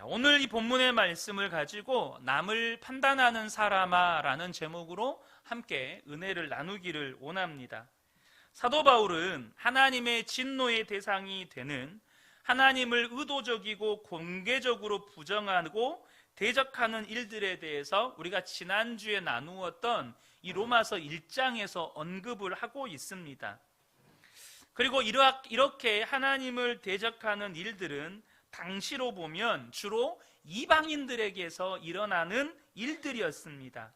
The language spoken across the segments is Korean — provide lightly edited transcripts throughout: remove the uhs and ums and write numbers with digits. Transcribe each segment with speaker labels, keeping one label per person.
Speaker 1: 오늘 이 본문의 말씀을 가지고 남을 판단하는 사람아 라는 제목으로 함께 은혜를 나누기를 원합니다. 사도 바울은 하나님의 진노의 대상이 되는 하나님을 의도적이고 공개적으로 부정하고 대적하는 일들에 대해서 우리가 지난주에 나누었던 이 로마서 1장에서 언급을 하고 있습니다. 그리고 이렇게 하나님을 대적하는 일들은 당시로 보면 주로 이방인들에게서 일어나는 일들이었습니다.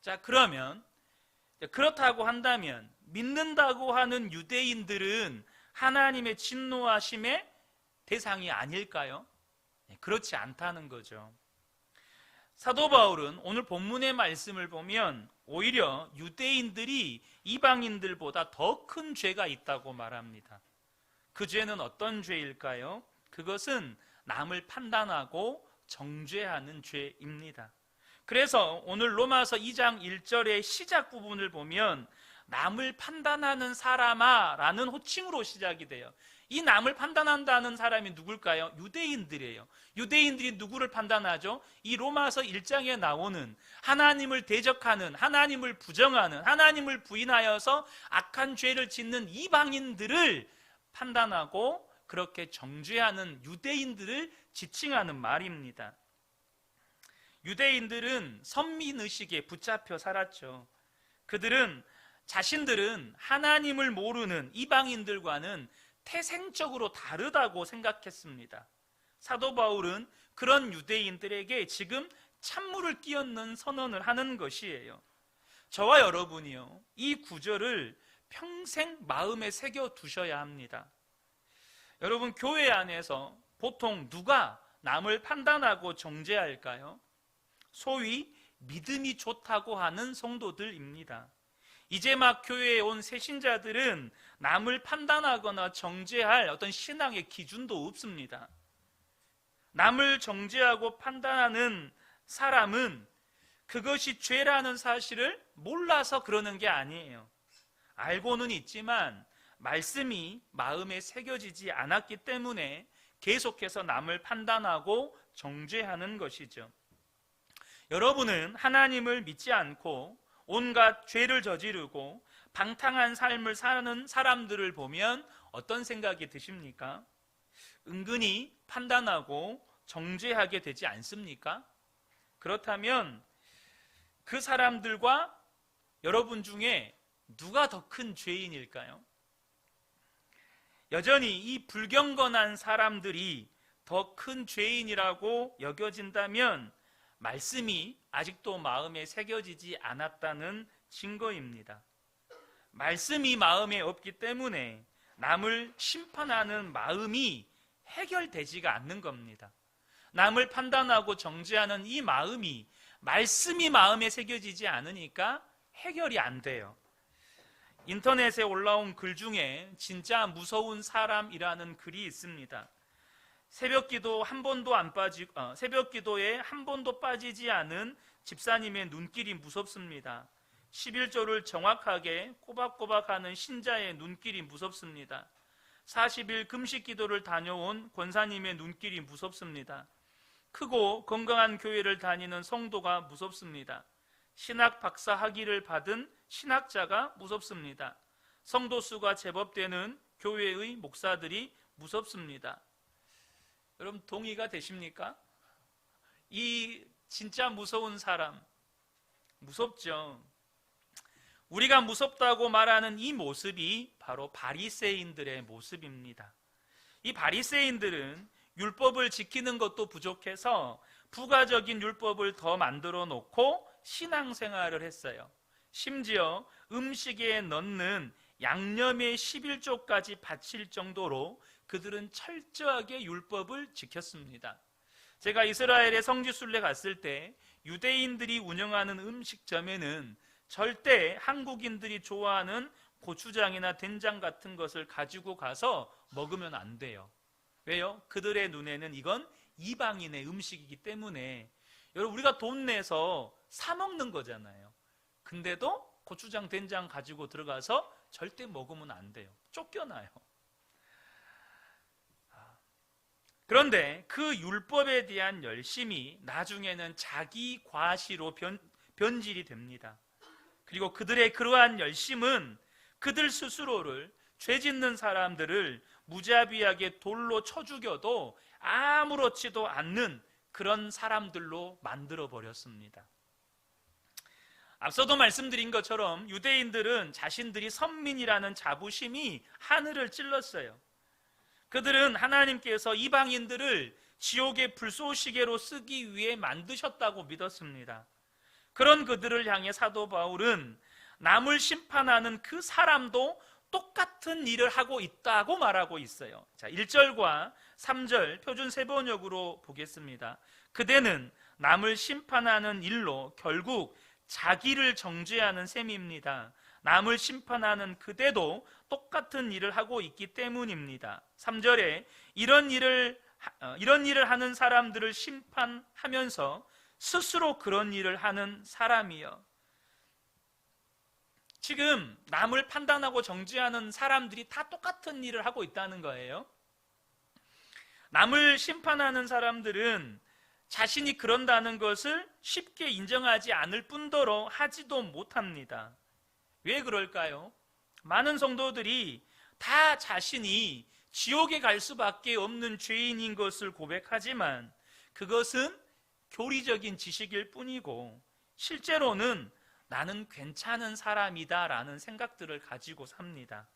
Speaker 1: 자, 그러면 그렇다고 한다면 믿는다고 하는 유대인들은 하나님의 진노하심의 대상이 아닐까요? 그렇지 않다는 거죠. 사도 바울은 오늘 본문의 말씀을 보면 오히려 유대인들이 이방인들보다 더 큰 죄가 있다고 말합니다. 그 죄는 어떤 죄일까요? 그것은 남을 판단하고 정죄하는 죄입니다. 그래서 오늘 로마서 2장 1절의 시작 부분을 보면 남을 판단하는 사람아 라는 호칭으로 시작이 돼요. 이 남을 판단한다는 사람이 누굴까요? 유대인들이에요. 유대인들이 누구를 판단하죠? 이 로마서 1장에 나오는 하나님을 대적하는, 하나님을 부정하는, 하나님을 부인하여서 악한 죄를 짓는 이방인들을 판단하고 그렇게 정죄하는 유대인들을 지칭하는 말입니다. 유대인들은 선민의식에 붙잡혀 살았죠. 그들은 자신들은 하나님을 모르는 이방인들과는 태생적으로 다르다고 생각했습니다. 사도 바울은 그런 유대인들에게 지금 찬물을 끼얹는 선언을 하는 것이에요. 저와 여러분이요, 이 구절을 평생 마음에 새겨 두셔야 합니다. 여러분, 교회 안에서 보통 누가 남을 판단하고 정죄할까요? 소위 믿음이 좋다고 하는 성도들입니다. 이제 막 교회에 온 새신자들은 남을 판단하거나 정죄할 어떤 신앙의 기준도 없습니다. 남을 정죄하고 판단하는 사람은 그것이 죄라는 사실을 몰라서 그러는 게 아니에요. 알고는 있지만 말씀이 마음에 새겨지지 않았기 때문에 계속해서 남을 판단하고 정죄하는 것이죠. 여러분은 하나님을 믿지 않고 온갖 죄를 저지르고 방탕한 삶을 사는 사람들을 보면 어떤 생각이 드십니까? 은근히 판단하고 정죄하게 되지 않습니까? 그렇다면 그 사람들과 여러분 중에 누가 더 큰 죄인일까요? 여전히 이 불경건한 사람들이 더 큰 죄인이라고 여겨진다면 말씀이 아직도 마음에 새겨지지 않았다는 증거입니다. 말씀이 마음에 없기 때문에 남을 심판하는 마음이 해결되지가 않는 겁니다. 남을 판단하고 정죄하는 이 마음이 말씀이 마음에 새겨지지 않으니까 해결이 안 돼요. 인터넷에 올라온 글 중에 진짜 무서운 사람이라는 글이 있습니다. 새벽 기도에 한 번도 빠지지 않은 집사님의 눈길이 무섭습니다. 11조를 정확하게 꼬박꼬박하는 신자의 눈길이 무섭습니다. 40일 금식 기도를 다녀온 권사님의 눈길이 무섭습니다. 크고 건강한 교회를 다니는 성도가 무섭습니다. 신학 박사 학위를 받은 신학자가 무섭습니다. 성도 수가 제법 되는 교회의 목사들이 무섭습니다. 여러분, 동의가 되십니까? 이 진짜 무서운 사람, 무섭죠. 우리가 무섭다고 말하는 이 모습이 바로 바리새인들의 모습입니다. 이 바리새인들은 율법을 지키는 것도 부족해서 부가적인 율법을 더 만들어 놓고 신앙생활을 했어요. 심지어 음식에 넣는 양념의 11조까지 바칠 정도로 그들은 철저하게 율법을 지켰습니다. 제가 이스라엘의 성지순례 갔을 때 유대인들이 운영하는 음식점에는 절대 한국인들이 좋아하는 고추장이나 된장 같은 것을 가지고 가서 먹으면 안 돼요. 왜요? 그들의 눈에는 이건 이방인의 음식이기 때문에. 여러분, 우리가 돈 내서 사 먹는 거잖아요. 근데도 고추장, 된장 가지고 들어가서 절대 먹으면 안 돼요. 쫓겨나요. 그런데 그 율법에 대한 열심이 나중에는 자기 과시로 변질이 됩니다. 그리고 그들의 그러한 열심은 그들 스스로를, 죄 짓는 사람들을 무자비하게 돌로 쳐 죽여도 아무렇지도 않는 그런 사람들로 만들어 버렸습니다. 앞서도 말씀드린 것처럼 유대인들은 자신들이 선민이라는 자부심이 하늘을 찔렀어요. 그들은 하나님께서 이방인들을 지옥의 불쏘시개로 쓰기 위해 만드셨다고 믿었습니다. 그런 그들을 향해 사도 바울은 남을 심판하는 그 사람도 똑같은 일을 하고 있다고 말하고 있어요. 자, 1절과 3절 표준 세번역으로 보겠습니다. 그대는 남을 심판하는 일로 결국 자기를 정죄하는 셈입니다. 남을 심판하는 그대도 똑같은 일을 하고 있기 때문입니다. 3절에 이런 일을 하는 사람들을 심판하면서 스스로 그런 일을 하는 사람이요. 지금 남을 판단하고 정죄하는 사람들이 다 똑같은 일을 하고 있다는 거예요. 남을 심판하는 사람들은 자신이 그런다는 것을 쉽게 인정하지 않을 뿐더러 하지도 못합니다. 왜 그럴까요? 많은 성도들이 다 자신이 지옥에 갈 수밖에 없는 죄인인 것을 고백하지만 그것은 교리적인 지식일 뿐이고 실제로는 나는 괜찮은 사람이다 라는 생각들을 가지고 삽니다.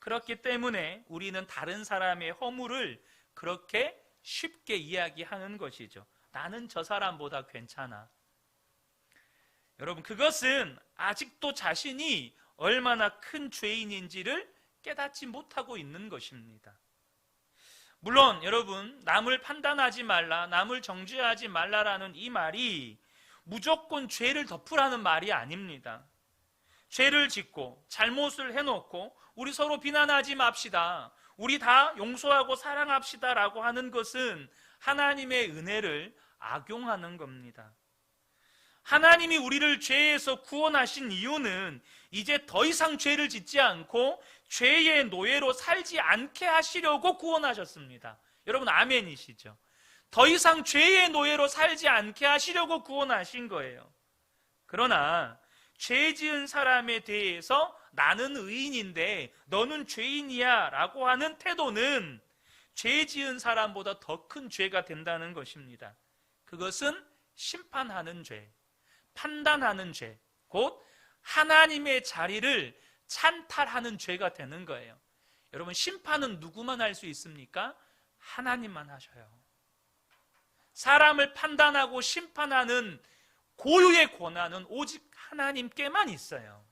Speaker 1: 그렇기 때문에 우리는 다른 사람의 허물을 그렇게 쉽게 이야기하는 것이죠. 나는 저 사람보다 괜찮아. 여러분, 그것은 아직도 자신이 얼마나 큰 죄인인지를 깨닫지 못하고 있는 것입니다. 물론 여러분, 남을 판단하지 말라, 남을 정죄하지 말라라는 이 말이 무조건 죄를 덮으라는 말이 아닙니다. 죄를 짓고 잘못을 해놓고 우리 서로 비난하지 맙시다, 우리 다 용서하고 사랑합시다 라고 하는 것은 하나님의 은혜를 악용하는 겁니다. 하나님이 우리를 죄에서 구원하신 이유는 이제 더 이상 죄를 짓지 않고 죄의 노예로 살지 않게 하시려고 구원하셨습니다. 여러분 아멘이시죠? 더 이상 죄의 노예로 살지 않게 하시려고 구원하신 거예요. 그러나 죄 지은 사람에 대해서 나는 의인인데 너는 죄인이야 라고 하는 태도는 죄 지은 사람보다 더 큰 죄가 된다는 것입니다. 그것은 심판하는 죄, 판단하는 죄, 곧 하나님의 자리를 찬탈하는 죄가 되는 거예요. 여러분, 심판은 누구만 할 수 있습니까? 하나님만 하셔요. 사람을 판단하고 심판하는 고유의 권한은 오직 하나님께만 있어요.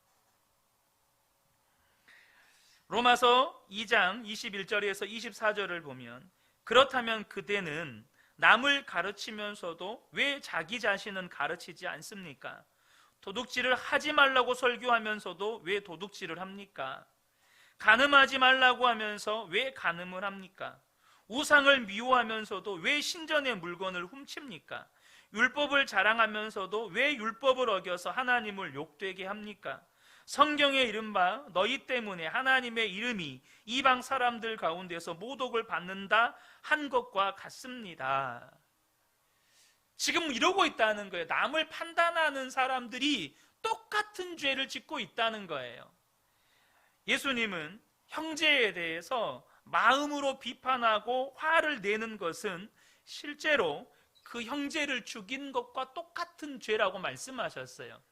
Speaker 1: 로마서 2장 21절에서 24절을 보면 그렇다면 그대는 남을 가르치면서도 왜 자기 자신은 가르치지 않습니까? 도둑질을 하지 말라고 설교하면서도 왜 도둑질을 합니까? 간음하지 말라고 하면서 왜 간음을 합니까? 우상을 미워하면서도 왜 신전의 물건을 훔칩니까? 율법을 자랑하면서도 왜 율법을 어겨서 하나님을 욕되게 합니까? 성경에 이른바 너희 때문에 하나님의 이름이 이방 사람들 가운데서 모독을 받는다 한 것과 같습니다. 지금 이러고 있다는 거예요. 남을 판단하는 사람들이 똑같은 죄를 짓고 있다는 거예요. 예수님은 형제에 대해서 마음으로 비판하고 화를 내는 것은 실제로 그 형제를 죽인 것과 똑같은 죄라고 말씀하셨어요.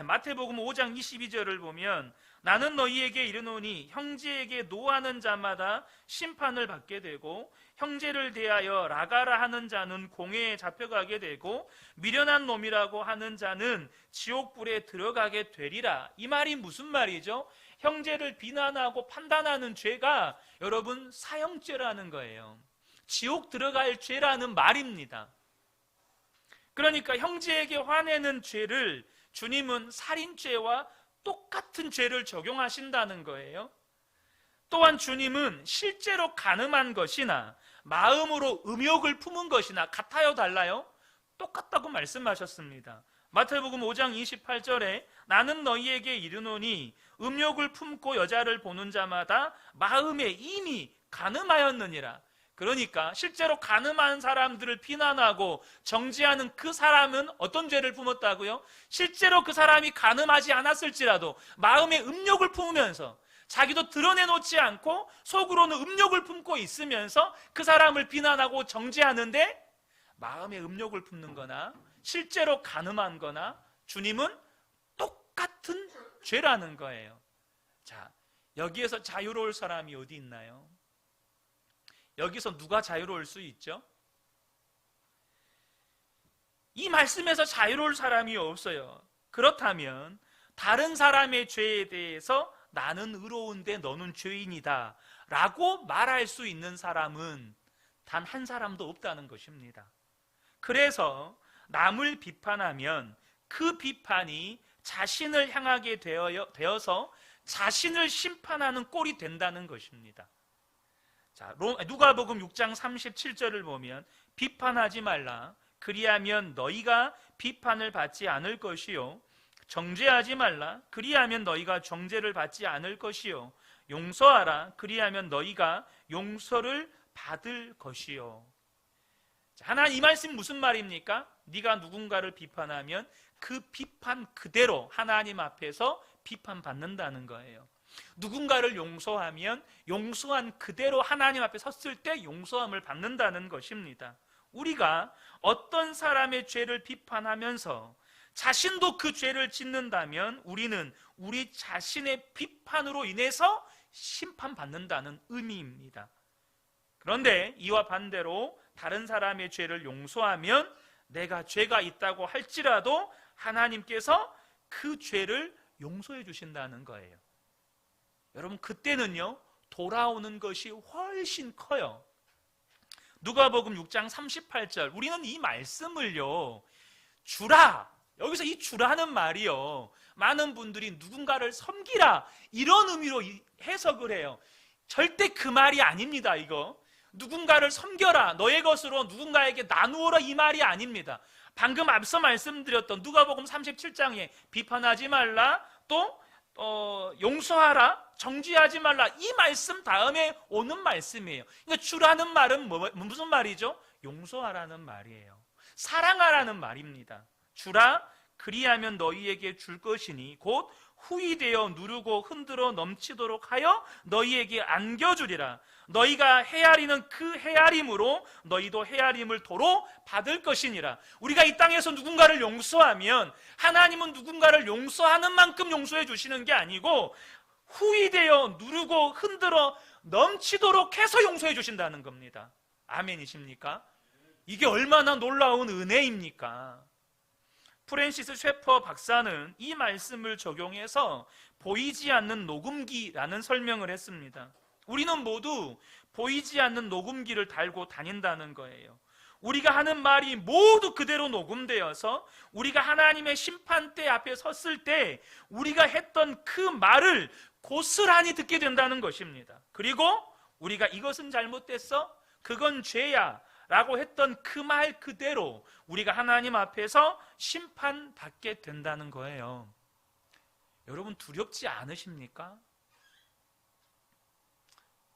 Speaker 1: 마태복음 5장 22절을 보면 나는 너희에게 이르노니 형제에게 노하는 자마다 심판을 받게 되고 형제를 대하여 라가라 하는 자는 공회에 잡혀가게 되고 미련한 놈이라고 하는 자는 지옥불에 들어가게 되리라. 이 말이 무슨 말이죠? 형제를 비난하고 판단하는 죄가 여러분 사형죄라는 거예요. 지옥 들어갈 죄라는 말입니다. 그러니까 형제에게 화내는 죄를 주님은 살인죄와 똑같은 죄를 적용하신다는 거예요. 또한 주님은 실제로 간음한 것이나 마음으로 음욕을 품은 것이나 같아요, 달라요? 똑같다고 말씀하셨습니다. 마태복음 5장 28절에 나는 너희에게 이르노니 음욕을 품고 여자를 보는 자마다 마음에 이미 간음하였느니라. 그러니까 실제로 가늠한 사람들을 비난하고 정죄하는 그 사람은 어떤 죄를 품었다고요? 실제로 그 사람이 가늠하지 않았을지라도 마음에 음욕을 품으면서 자기도 드러내놓지 않고 속으로는 음욕을 품고 있으면서 그 사람을 비난하고 정죄하는데, 마음에 음욕을 품는 거나 실제로 가늠한 거나 주님은 똑같은 죄라는 거예요. 자, 여기에서 자유로울 사람이 어디 있나요? 여기서 누가 자유로울 수 있죠? 이 말씀에서 자유로울 사람이 없어요. 그렇다면 다른 사람의 죄에 대해서 나는 의로운데 너는 죄인이다 라고 말할 수 있는 사람은 단 한 사람도 없다는 것입니다. 그래서 남을 비판하면 그 비판이 자신을 향하게 되어서 자신을 심판하는 꼴이 된다는 것입니다. 자, 누가복음 6장 37절을 보면 비판하지 말라. 그리하면 너희가 비판을 받지 않을 것이요. 정죄하지 말라. 그리하면 너희가 정죄를 받지 않을 것이요. 용서하라. 그리하면 너희가 용서를 받을 것이요. 자, 하나님 이 말씀 무슨 말입니까? 네가 누군가를 비판하면 그 비판 그대로 하나님 앞에서 비판받는다는 거예요. 누군가를 용서하면 용서한 그대로 하나님 앞에 섰을 때 용서함을 받는다는 것입니다. 우리가 어떤 사람의 죄를 비판하면서 자신도 그 죄를 짓는다면 우리는 우리 자신의 비판으로 인해서 심판받는다는 의미입니다. 그런데 이와 반대로 다른 사람의 죄를 용서하면 내가 죄가 있다고 할지라도 하나님께서 그 죄를 용서해 주신다는 거예요. 여러분, 그때는요 돌아오는 것이 훨씬 커요. 누가복음 6장 38절, 우리는 이 말씀을요 주라, 여기서 이 주라는 말이요 많은 분들이 누군가를 섬기라 이런 의미로 해석을 해요. 절대 그 말이 아닙니다. 이거 누군가를 섬겨라, 너의 것으로 누군가에게 나누어라 이 말이 아닙니다. 방금 앞서 말씀드렸던 누가복음 37장에 비판하지 말라, 또 용서하라, 정죄하지 말라, 이 말씀 다음에 오는 말씀이에요. 그러니까 주라는 말은 무슨 말이죠? 용서하라는 말이에요. 사랑하라는 말입니다. 주라, 그리하면 너희에게 줄 것이니 곧 후이되어 누르고 흔들어 넘치도록 하여 너희에게 안겨주리라. 너희가 헤아리는 그 헤아림으로 너희도 헤아림을 도로 받을 것이니라. 우리가 이 땅에서 누군가를 용서하면 하나님은 누군가를 용서하는 만큼 용서해 주시는 게 아니고 후이되어 누르고 흔들어 넘치도록 해서 용서해 주신다는 겁니다. 아멘이십니까? 이게 얼마나 놀라운 은혜입니까? 프랜시스 셰퍼 박사는 이 말씀을 적용해서 보이지 않는 녹음기라는 설명을 했습니다. 우리는 모두 보이지 않는 녹음기를 달고 다닌다는 거예요. 우리가 하는 말이 모두 그대로 녹음되어서 우리가 하나님의 심판대 앞에 섰을 때 우리가 했던 그 말을 고스란히 듣게 된다는 것입니다. 그리고 우리가 이것은 잘못됐어, 그건 죄야 라고 했던 그 말 그대로 우리가 하나님 앞에서 심판받게 된다는 거예요. 여러분, 두렵지 않으십니까?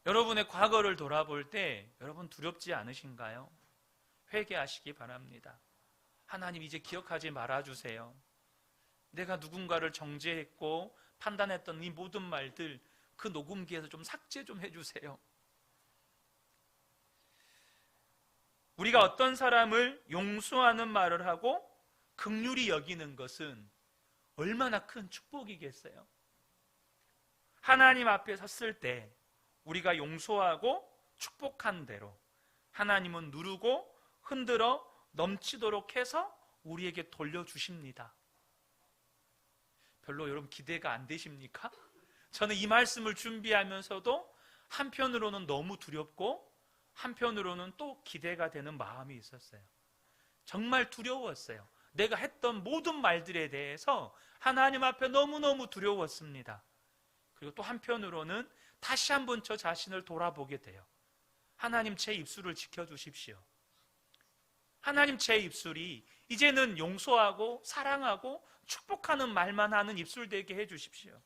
Speaker 1: 여러분의 과거를 돌아볼 때 여러분 두렵지 않으신가요? 회개하시기 바랍니다. 하나님, 이제 기억하지 말아주세요. 내가 누군가를 정죄했고 판단했던 이 모든 말들 그 녹음기에서 좀 삭제 좀 해주세요. 우리가 어떤 사람을 용서하는 말을 하고 긍휼히 여기는 것은 얼마나 큰 축복이겠어요. 하나님 앞에 섰을 때 우리가 용서하고 축복한 대로 하나님은 누르고 흔들어 넘치도록 해서 우리에게 돌려주십니다. 별로 여러분 기대가 안 되십니까? 저는 이 말씀을 준비하면서도 한편으로는 너무 두렵고 한편으로는 또 기대가 되는 마음이 있었어요. 정말 두려웠어요. 내가 했던 모든 말들에 대해서 하나님 앞에 너무너무 두려웠습니다. 그리고 또 한편으로는 다시 한번 저 자신을 돌아보게 돼요. 하나님, 제 입술을 지켜주십시오. 하나님, 제 입술이 이제는 용서하고 사랑하고 축복하는 말만 하는 입술 되게 해주십시오.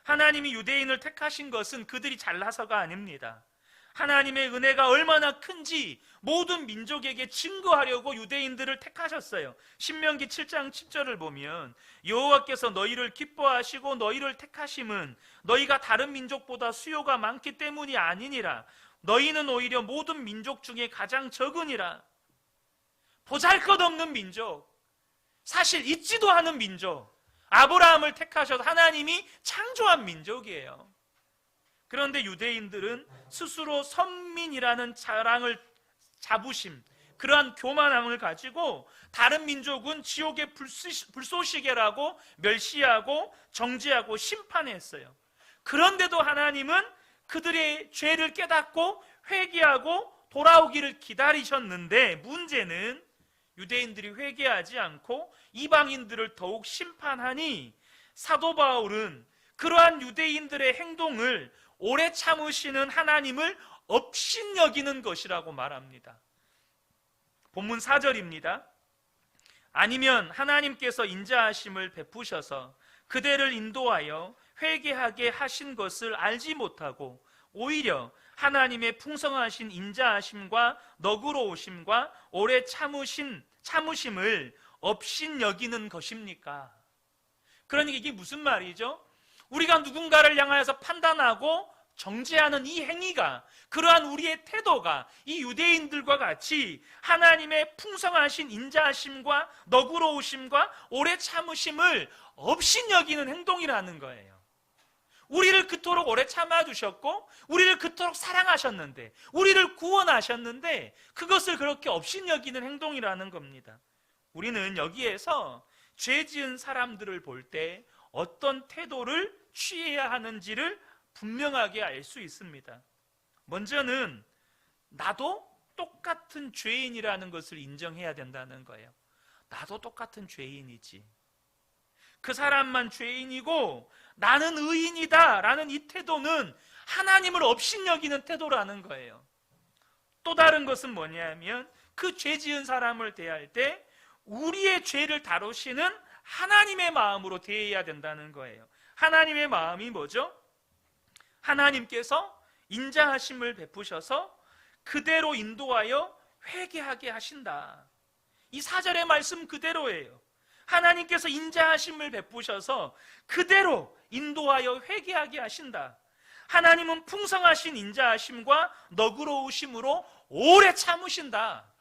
Speaker 1: 하나님이 유대인을 택하신 것은 그들이 잘나서가 아닙니다. 하나님의 은혜가 얼마나 큰지 모든 민족에게 증거하려고 유대인들을 택하셨어요. 신명기 7장 10절을 보면 여호와께서 너희를 기뻐하시고 너희를 택하심은 너희가 다른 민족보다 수요가 많기 때문이 아니니라. 너희는 오히려 모든 민족 중에 가장 적으니라. 보잘것없는 민족, 사실 있지도 않은 민족, 아브라함을 택하셔서 하나님이 창조한 민족이에요. 그런데 유대인들은 스스로 선민이라는 자부심, 그러한 교만함을 가지고 다른 민족은 지옥의 불쏘시개라고 멸시하고 정죄하고 심판했어요. 그런데도 하나님은 그들의 죄를 깨닫고 회개하고 돌아오기를 기다리셨는데, 문제는 유대인들이 회개하지 않고 이방인들을 더욱 심판하니 사도 바울은 그러한 유대인들의 행동을 오래 참으시는 하나님을 업신여기는 것이라고 말합니다. 본문 4절입니다. 아니면 하나님께서 인자하심을 베푸셔서 그대를 인도하여 회개하게 하신 것을 알지 못하고 오히려 하나님의 풍성하신 인자하심과 너그러우심과 오래 참으심을 업신여기는 것입니까? 그러니까 이게 무슨 말이죠? 우리가 누군가를 향하여서 판단하고 정죄하는 이 행위가, 그러한 우리의 태도가 이 유대인들과 같이 하나님의 풍성하신 인자하심과 너그러우심과 오래 참으심을 업신여기는 행동이라는 거예요. 우리를 그토록 오래 참아주셨고 우리를 그토록 사랑하셨는데, 우리를 구원하셨는데 그것을 그렇게 업신여기는 행동이라는 겁니다. 우리는 여기에서 죄 지은 사람들을 볼 때 어떤 태도를 취해야 하는지를 분명하게 알 수 있습니다. 먼저는 나도 똑같은 죄인이라는 것을 인정해야 된다는 거예요. 나도 똑같은 죄인이지. 그 사람만 죄인이고 나는 의인이다 라는 이 태도는 하나님을 업신여기는 태도라는 거예요. 또 다른 것은 뭐냐면 그 죄 지은 사람을 대할 때 우리의 죄를 다루시는 하나님의 마음으로 대해야 된다는 거예요. 하나님의 마음이 뭐죠? 하나님께서 인자하심을 베푸셔서 그대로 인도하여 회개하게 하신다. 이 4절의 말씀 그대로예요. 하나님께서 인자하심을 베푸셔서 그대로 인도하여 회개하게 하신다. 하나님은 풍성하신 인자하심과 너그러우심으로 오래 참으신다.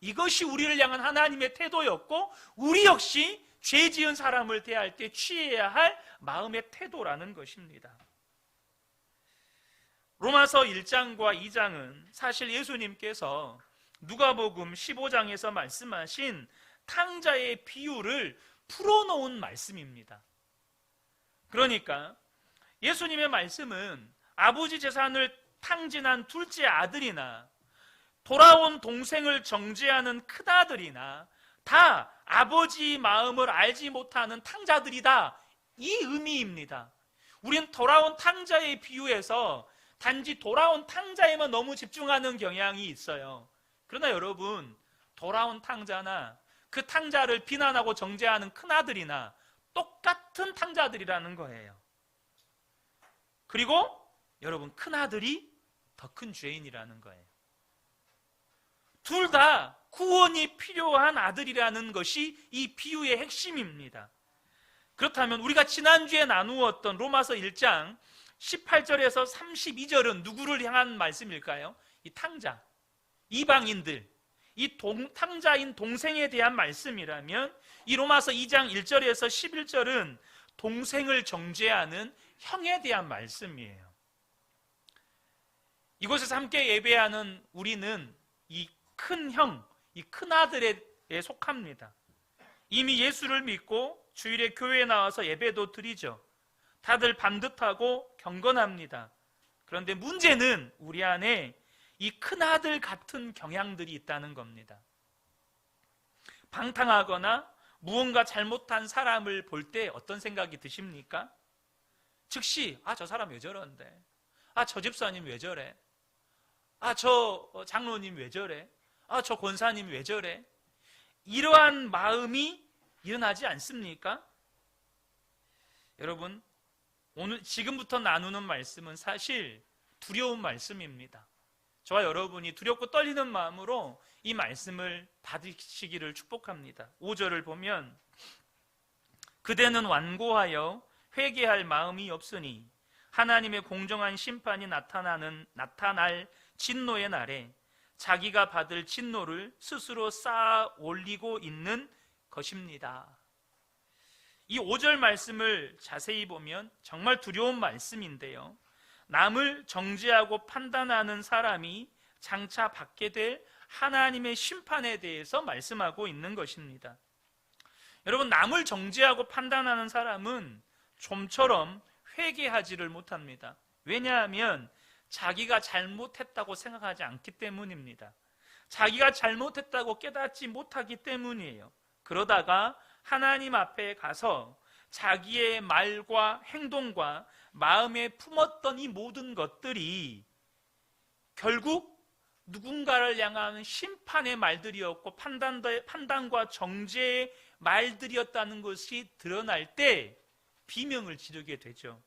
Speaker 1: 이것이 우리를 향한 하나님의 태도였고 우리 역시 죄 지은 사람을 대할 때 취해야 할 마음의 태도라는 것입니다. 로마서 1장과 2장은 사실 예수님께서 누가복음 15장에서 말씀하신 탕자의 비유를 풀어놓은 말씀입니다. 그러니까 예수님의 말씀은 아버지 재산을 탕진한 둘째 아들이나 돌아온 동생을 정죄하는 큰아들이나 다 아버지 마음을 알지 못하는 탕자들이다, 이 의미입니다. 우린 돌아온 탕자의 비유에서 단지 돌아온 탕자에만 너무 집중하는 경향이 있어요. 그러나 여러분, 돌아온 탕자나 그 탕자를 비난하고 정죄하는 큰아들이나 똑같은 탕자들이라는 거예요. 그리고 여러분, 큰아들이 더 큰 죄인이라는 거예요. 둘 다 구원이 필요한 아들이라는 것이 이 비유의 핵심입니다. 그렇다면 우리가 지난주에 나누었던 로마서 1장 18절에서 32절은 누구를 향한 말씀일까요? 이 탕자, 이방인들, 이 탕자인 동생에 대한 말씀이라면 이 로마서 2장 1절에서 11절은 동생을 정죄하는 형에 대한 말씀이에요. 이곳에서 함께 예배하는 우리는 이 큰 형, 이 큰아들에 속합니다. 이미 예수를 믿고 주일에 교회에 나와서 예배도 드리죠. 다들 반듯하고 경건합니다. 그런데 문제는 우리 안에 이 큰아들 같은 경향들이 있다는 겁니다. 방탕하거나 무언가 잘못한 사람을 볼 때 어떤 생각이 드십니까? 즉시 저 사람 왜 저런데? 저 집사님 왜 저래? 저 장로님 왜 저래? 저 권사님 왜 저래? 이러한 마음이 일어나지 않습니까? 여러분, 오늘 지금부터 나누는 말씀은 사실 두려운 말씀입니다. 저와 여러분이 두렵고 떨리는 마음으로 이 말씀을 받으시기를 축복합니다. 5절을 보면 그대는 완고하여 회개할 마음이 없으니 하나님의 공정한 심판이 나타날 진노의 날에 자기가 받을 진노를 스스로 쌓아 올리고 있는 것입니다. 이 5절 말씀을 자세히 보면 정말 두려운 말씀인데요, 남을 정죄하고 판단하는 사람이 장차 받게 될 하나님의 심판에 대해서 말씀하고 있는 것입니다. 여러분, 남을 정죄하고 판단하는 사람은 좀처럼 회개하지를 못합니다. 왜냐하면 자기가 잘못했다고 생각하지 않기 때문입니다. 자기가 잘못했다고 깨닫지 못하기 때문이에요. 그러다가 하나님 앞에 가서 자기의 말과 행동과 마음에 품었던 이 모든 것들이 결국 누군가를 향한 심판의 말들이었고 판단과 정죄의 말들이었다는 것이 드러날 때 비명을 지르게 되죠.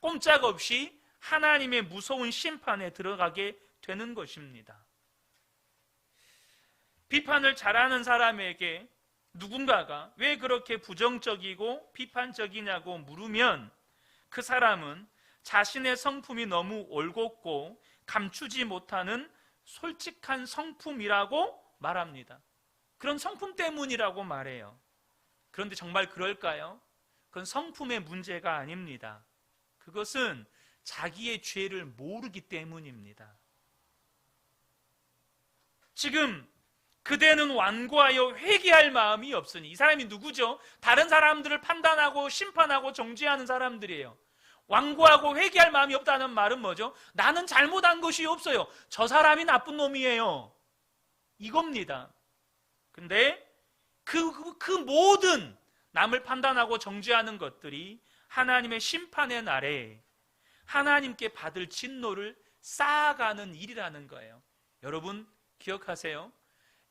Speaker 1: 꼼짝없이 하나님의 무서운 심판에 들어가게 되는 것입니다. 비판을 잘하는 사람에게 누군가가 왜 그렇게 부정적이고 비판적이냐고 물으면 그 사람은 자신의 성품이 너무 올곧고 감추지 못하는 솔직한 성품이라고 말합니다. 그런 성품 때문이라고 말해요. 그런데 정말 그럴까요? 그건 성품의 문제가 아닙니다. 그것은 자기의 죄를 모르기 때문입니다. 지금 그대는 완고하여 회개할 마음이 없으니, 이 사람이 누구죠? 다른 사람들을 판단하고 심판하고 정죄하는 사람들이에요. 완고하고 회개할 마음이 없다는 말은 뭐죠? 나는 잘못한 것이 없어요. 저 사람이 나쁜 놈이에요. 이겁니다. 근데 그 모든 남을 판단하고 정죄하는 것들이 하나님의 심판의 날에 하나님께 받을 진노를 쌓아가는 일이라는 거예요. 여러분 기억하세요.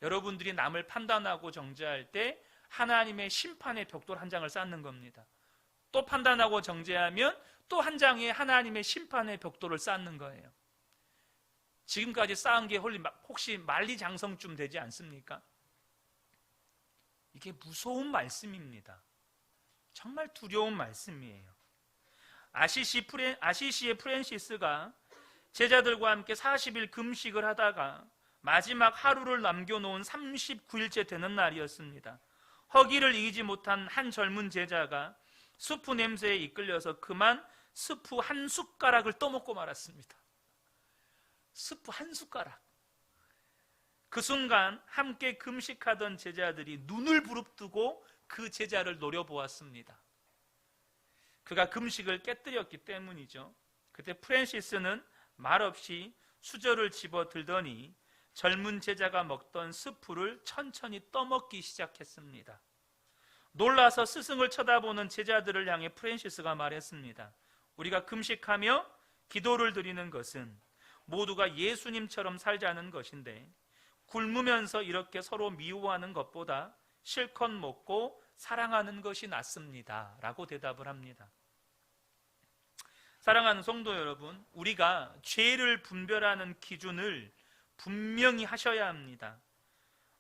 Speaker 1: 여러분들이 남을 판단하고 정죄할 때 하나님의 심판의 벽돌 한 장을 쌓는 겁니다. 또 판단하고 정죄하면 또 한 장의 하나님의 심판의 벽돌을 쌓는 거예요. 지금까지 쌓은 게 혹시 만리장성쯤 되지 않습니까? 이게 무서운 말씀입니다. 정말 두려운 말씀이에요. 아시시의 프랜시스가 제자들과 함께 40일 금식을 하다가 마지막 하루를 남겨놓은 39일째 되는 날이었습니다. 허기를 이기지 못한 한 젊은 제자가 수프 냄새에 이끌려서 그만 스프 한 숟가락을 떠먹고 말았습니다. 스프 한 숟가락. 그 순간 함께 금식하던 제자들이 눈을 부릅뜨고 그 제자를 노려보았습니다. 그가 금식을 깨뜨렸기 때문이죠. 그때 프랜시스는 말없이 수저를 집어 들더니 젊은 제자가 먹던 스프를 천천히 떠먹기 시작했습니다. 놀라서 스승을 쳐다보는 제자들을 향해 프랜시스가 말했습니다. 우리가 금식하며 기도를 드리는 것은 모두가 예수님처럼 살자는 것인데 굶으면서 이렇게 서로 미워하는 것보다 실컷 먹고 사랑하는 것이 낫습니다. 라고 대답을 합니다. 사랑하는 성도 여러분, 우리가 죄를 분별하는 기준을 분명히 하셔야 합니다.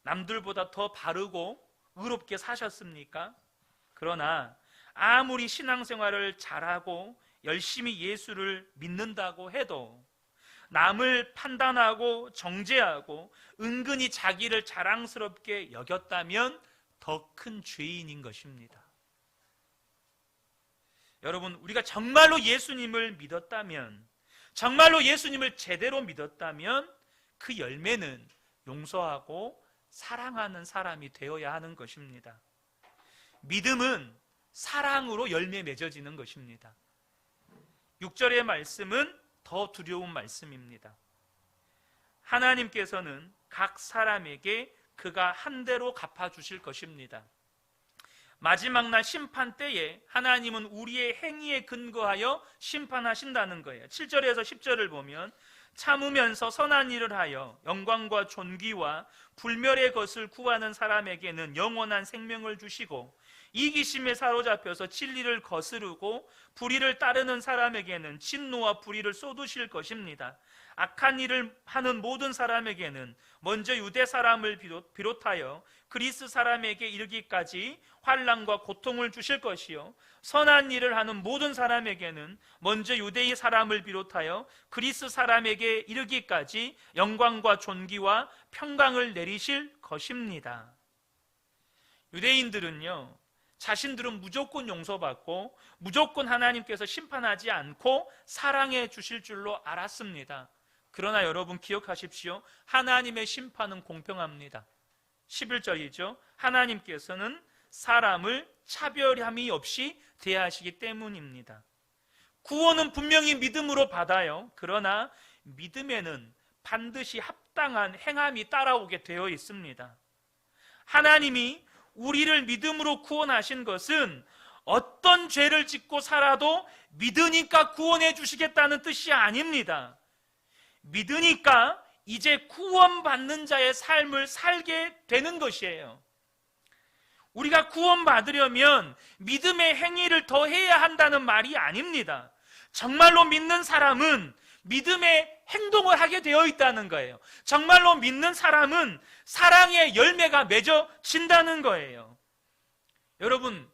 Speaker 1: 남들보다 더 바르고 의롭게 사셨습니까? 그러나 아무리 신앙생활을 잘하고 열심히 예수를 믿는다고 해도 남을 판단하고 정죄하고 은근히 자기를 자랑스럽게 여겼다면 더 큰 죄인인 것입니다. 여러분, 우리가 정말로 예수님을 믿었다면, 정말로 예수님을 제대로 믿었다면 그 열매는 용서하고 사랑하는 사람이 되어야 하는 것입니다. 믿음은 사랑으로 열매 맺어지는 것입니다. 6절의 말씀은 더 두려운 말씀입니다. 하나님께서는 각 사람에게 그가 한 대로 갚아주실 것입니다. 마지막 날 심판 때에 하나님은 우리의 행위에 근거하여 심판하신다는 거예요. 7절에서 10절을 보면 참으면서 선한 일을 하여 영광과 존귀와 불멸의 것을 구하는 사람에게는 영원한 생명을 주시고 이기심에 사로잡혀서 진리를 거스르고 불의를 따르는 사람에게는 진노와 불의를 쏟으실 것입니다. 악한 일을 하는 모든 사람에게는 먼저 유대 사람을 비롯하여 그리스 사람에게 이르기까지 환난과 고통을 주실 것이요, 선한 일을 하는 모든 사람에게는 먼저 유대인 사람을 비롯하여 그리스 사람에게 이르기까지 영광과 존귀와 평강을 내리실 것입니다. 유대인들은요, 자신들은 무조건 용서받고 무조건 하나님께서 심판하지 않고 사랑해 주실 줄로 알았습니다. 그러나 여러분 기억하십시오. 하나님의 심판은 공평합니다. 11절이죠. 하나님께서는 사람을 차별함이 없이 대하시기 때문입니다. 구원은 분명히 믿음으로 받아요. 그러나 믿음에는 반드시 합당한 행함이 따라오게 되어 있습니다. 하나님이 우리를 믿음으로 구원하신 것은 어떤 죄를 짓고 살아도 믿으니까 구원해 주시겠다는 뜻이 아닙니다. 믿으니까 이제 구원받는 자의 삶을 살게 되는 것이에요. 우리가 구원받으려면 믿음의 행위를 더 해야 한다는 말이 아닙니다. 정말로 믿는 사람은 믿음의 행동을 하게 되어 있다는 거예요. 정말로 믿는 사람은 사랑의 열매가 맺어진다는 거예요. 여러분,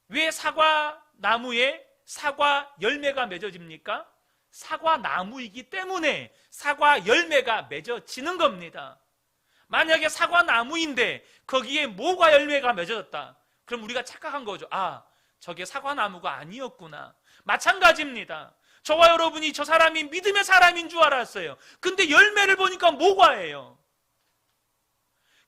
Speaker 1: 왜 사과 나무에 사과 열매가 맺어집니까? 사과 나무이기 때문에 사과 열매가 맺어지는 겁니다. 만약에 사과 나무인데 거기에 모과 열매가 맺어졌다, 그럼 우리가 착각한 거죠. 아, 저게 사과 나무가 아니었구나. 마찬가지입니다. 저와 여러분이 저 사람이 믿음의 사람인 줄 알았어요. 근데 열매를 보니까 모과예요.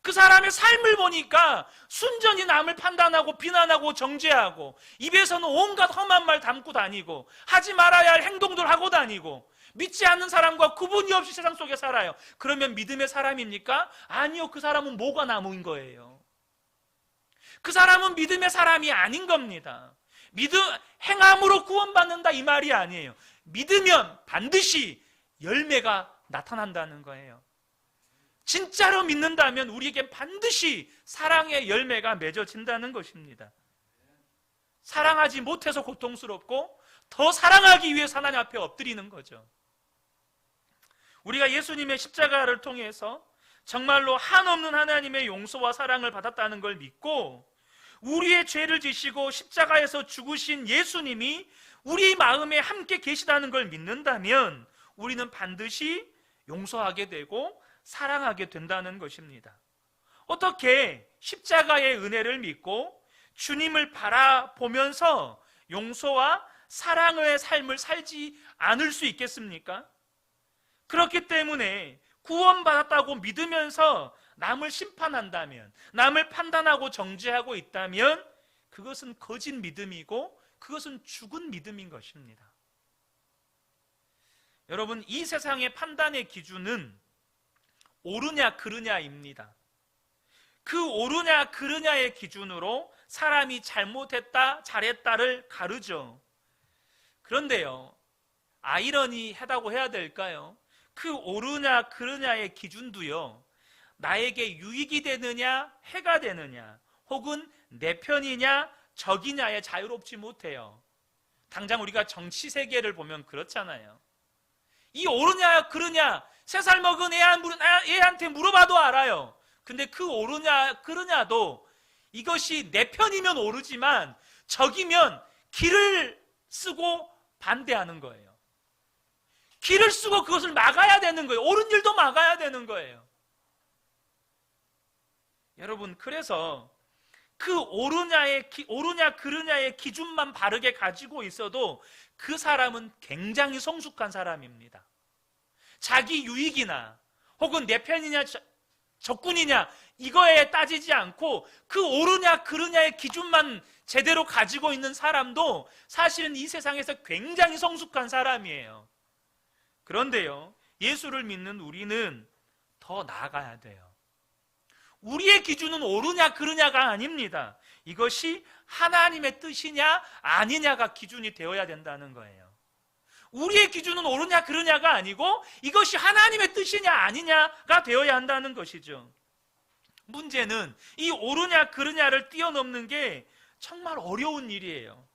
Speaker 1: 그 사람의 삶을 보니까 순전히 남을 판단하고 비난하고 정죄하고 입에서는 온갖 험한 말 담고 다니고 하지 말아야 할 행동들 하고 다니고 믿지 않는 사람과 구분이 없이 세상 속에 살아요. 그러면 믿음의 사람입니까? 아니요, 그 사람은 모과 나무인 거예요. 그 사람은 믿음의 사람이 아닌 겁니다. 행함으로 구원받는다 이 말이 아니에요. 믿으면 반드시 열매가 나타난다는 거예요. 진짜로 믿는다면 우리에게 반드시 사랑의 열매가 맺어진다는 것입니다. 사랑하지 못해서 고통스럽고 더 사랑하기 위해서 하나님 앞에 엎드리는 거죠. 우리가 예수님의 십자가를 통해서 정말로 한없는 하나님의 용서와 사랑을 받았다는 걸 믿고 우리의 죄를 지시고 십자가에서 죽으신 예수님이 우리 마음에 함께 계시다는 걸 믿는다면 우리는 반드시 용서하게 되고 사랑하게 된다는 것입니다. 어떻게 십자가의 은혜를 믿고 주님을 바라보면서 용서와 사랑의 삶을 살지 않을 수 있겠습니까? 그렇기 때문에 구원받았다고 믿으면서 남을 심판한다면, 남을 판단하고 정죄하고 있다면 그것은 거짓 믿음이고 그것은 죽은 믿음인 것입니다. 여러분, 이 세상의 판단의 기준은 옳으냐 그르냐입니다. 그 옳으냐 그르냐의 기준으로 사람이 잘못했다 잘했다를 가르죠. 그런데요, 아이러니하다고 해야 될까요? 그 옳으냐 그르냐의 기준도요, 나에게 유익이 되느냐 해가 되느냐 혹은 내 편이냐 적이냐에 자유롭지 못해요. 당장 우리가 정치 세계를 보면 그렇잖아요. 이 옳으냐 그르냐 3살 먹은 애한테 물어봐도 알아요. 근데 그 옳으냐 그르냐도 이것이 내 편이면 옳으지만 적이면 길을 쓰고 반대하는 거예요. 길을 쓰고 그것을 막아야 되는 거예요. 옳은 일도 막아야 되는 거예요. 여러분, 그래서 그 옳으냐 그르냐의 기준만 바르게 가지고 있어도 그 사람은 굉장히 성숙한 사람입니다. 자기 유익이나 혹은 내 편이냐 적군이냐 이거에 따지지 않고 그 옳으냐 그르냐의 기준만 제대로 가지고 있는 사람도 사실은 이 세상에서 굉장히 성숙한 사람이에요. 그런데요, 예수를 믿는 우리는 더 나아가야 돼요. 우리의 기준은 옳으냐 그르냐가 아닙니다. 이것이 하나님의 뜻이냐 아니냐가 기준이 되어야 된다는 거예요. 우리의 기준은 옳으냐 그르냐가 아니고 이것이 하나님의 뜻이냐 아니냐가 되어야 한다는 것이죠. 문제는 이 옳으냐 그르냐를 뛰어넘는 게 정말 어려운 일이에요.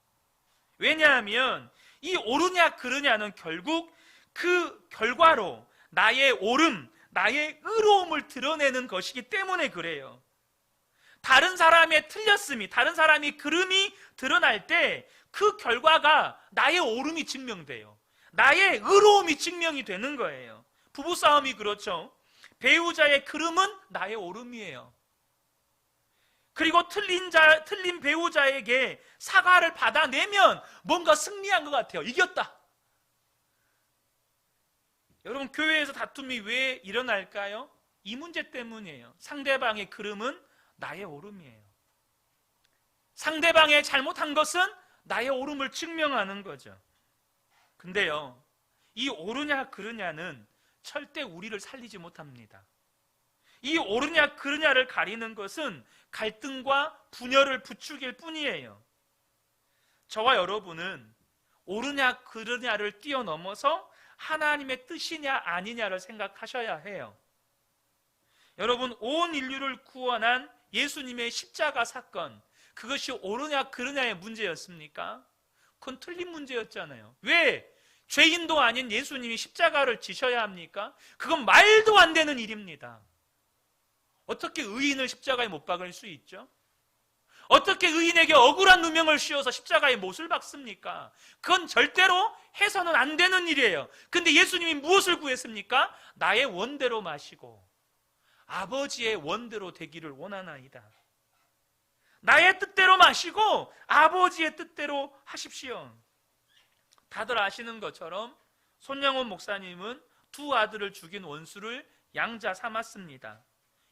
Speaker 1: 왜냐하면 이 옳으냐 그르냐는 결국 그 결과로 나의 옳음, 나의 의로움을 드러내는 것이기 때문에 그래요. 다른 사람의 틀렸음이, 다른 사람이 그름이 드러날 때 그 결과가 나의 옳음이 증명돼요. 나의 의로움이 증명이 되는 거예요. 부부싸움이 그렇죠. 배우자의 그름은 나의 옳음이에요. 그리고 틀린 배우자에게 사과를 받아내면 뭔가 승리한 것 같아요. 이겼다. 여러분, 교회에서 다툼이 왜 일어날까요? 이 문제 때문이에요. 상대방의 그름은 나의 옳음이에요. 상대방의 잘못한 것은 나의 옳음을 증명하는 거죠. 근데요, 이 옳으냐 그르냐는 절대 우리를 살리지 못합니다. 이 옳으냐 그르냐를 가리는 것은 갈등과 분열을 부추길 뿐이에요. 저와 여러분은 옳으냐 그르냐를 뛰어넘어서 하나님의 뜻이냐 아니냐를 생각하셔야 해요. 여러분, 온 인류를 구원한 예수님의 십자가 사건, 그것이 옳으냐 그르냐의 문제였습니까? 그건 틀린 문제였잖아요. 왜? 죄인도 아닌 예수님이 십자가를 지셔야 합니까? 그건 말도 안 되는 일입니다. 어떻게 의인을 십자가에 못 박을 수 있죠? 어떻게 의인에게 억울한 누명을 씌워서 십자가에 못을 박습니까? 그건 절대로 해서는 안 되는 일이에요. 근데 예수님이 무엇을 구했습니까? 나의 원대로 마시고 아버지의 원대로 되기를 원하나이다. 나의 뜻대로 마시고 아버지의 뜻대로 하십시오. 다들 아시는 것처럼 손양원 목사님은 두 아들을 죽인 원수를 양자 삼았습니다.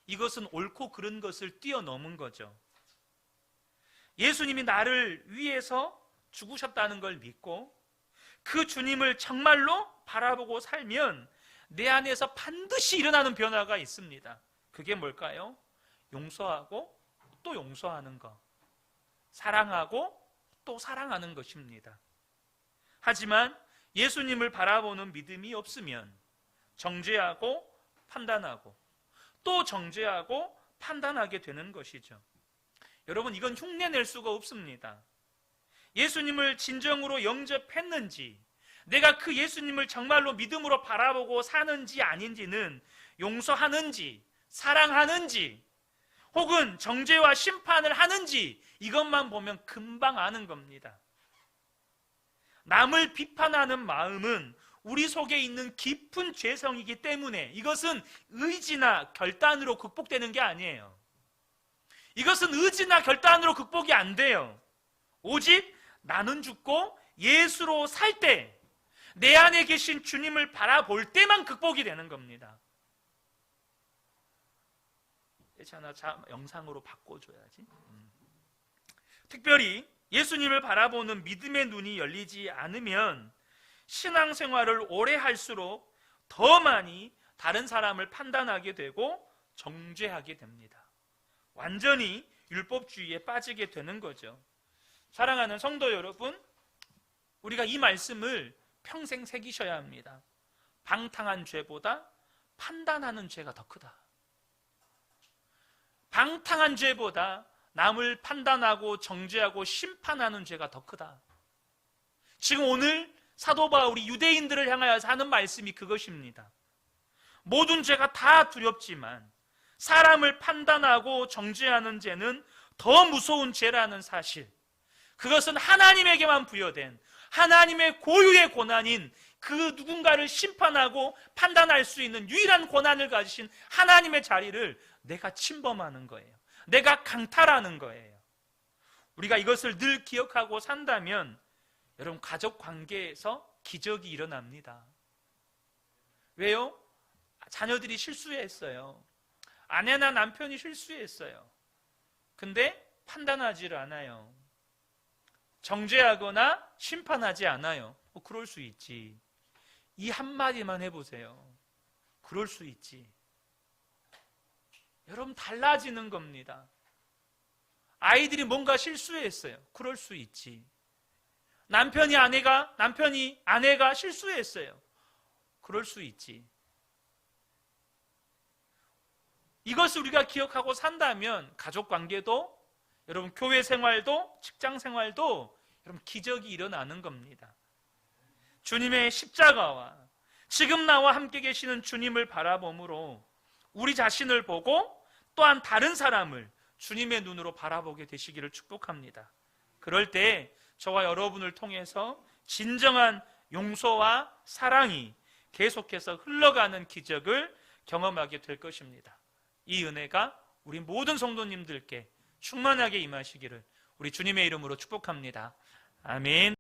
Speaker 1: 이것은 옳고 그른 것을 뛰어넘은 거죠. 예수님이 나를 위해서 죽으셨다는 걸 믿고 그 주님을 정말로 바라보고 살면 내 안에서 반드시 일어나는 변화가 있습니다. 그게 뭘까요? 용서하고 또 용서하는 것, 사랑하고 또 사랑하는 것입니다. 하지만 예수님을 바라보는 믿음이 없으면 정죄하고 판단하고 또 정죄하고 판단하게 되는 것이죠. 여러분, 이건 흉내낼 수가 없습니다. 예수님을 진정으로 영접했는지, 내가 그 예수님을 정말로 믿음으로 바라보고 사는지 아닌지는 용서하는지 사랑하는지 혹은 정죄와 심판을 하는지 이것만 보면 금방 아는 겁니다. 남을 비판하는 마음은 우리 속에 있는 깊은 죄성이기 때문에 이것은 의지나 결단으로 극복되는 게 아니에요. 이것은 의지나 결단으로 극복이 안 돼요. 오직 나는 죽고 예수로 살 때, 내 안에 계신 주님을 바라볼 때만 극복이 되는 겁니다. 하나 영상으로 바꿔줘야지. 특별히 예수님을 바라보는 믿음의 눈이 열리지 않으면 신앙생활을 오래 할수록 더 많이 다른 사람을 판단하게 되고 정죄하게 됩니다. 완전히 율법주의에 빠지게 되는 거죠. 사랑하는 성도 여러분, 우리가 이 말씀을 평생 새기셔야 합니다. 방탕한 죄보다 판단하는 죄가 더 크다. 방탕한 죄보다 남을 판단하고 정죄하고 심판하는 죄가 더 크다. 지금 오늘 사도 바울이 유대인들을 향하여서 하는 말씀이 그것입니다. 모든 죄가 다 두렵지만 사람을 판단하고 정죄하는 죄는 더 무서운 죄라는 사실, 그것은 하나님에게만 부여된 하나님의 고유의 고난인 그 누군가를 심판하고 판단할 수 있는 유일한 고난을 가지신 하나님의 자리를 내가 침범하는 거예요. 내가 강탈하는 거예요. 우리가 이것을 늘 기억하고 산다면 여러분, 가족 관계에서 기적이 일어납니다. 왜요? 자녀들이 실수했어요. 아내나 남편이 실수했어요. 근데 판단하지를 않아요. 정죄하거나 심판하지 않아요. 그럴 수 있지. 이 한마디만 해보세요. 그럴 수 있지. 여러분, 달라지는 겁니다. 아이들이 뭔가 실수했어요. 그럴 수 있지. 남편이 아내가 실수했어요. 그럴 수 있지. 이것을 우리가 기억하고 산다면 가족 관계도, 여러분 교회 생활도, 직장 생활도 여러분 기적이 일어나는 겁니다. 주님의 십자가와 지금 나와 함께 계시는 주님을 바라봄으로 우리 자신을 보고 또한 다른 사람을 주님의 눈으로 바라보게 되시기를 축복합니다. 그럴 때 저와 여러분을 통해서 진정한 용서와 사랑이 계속해서 흘러가는 기적을 경험하게 될 것입니다. 이 은혜가 우리 모든 성도님들께 충만하게 임하시기를 우리 주님의 이름으로 축복합니다. 아멘.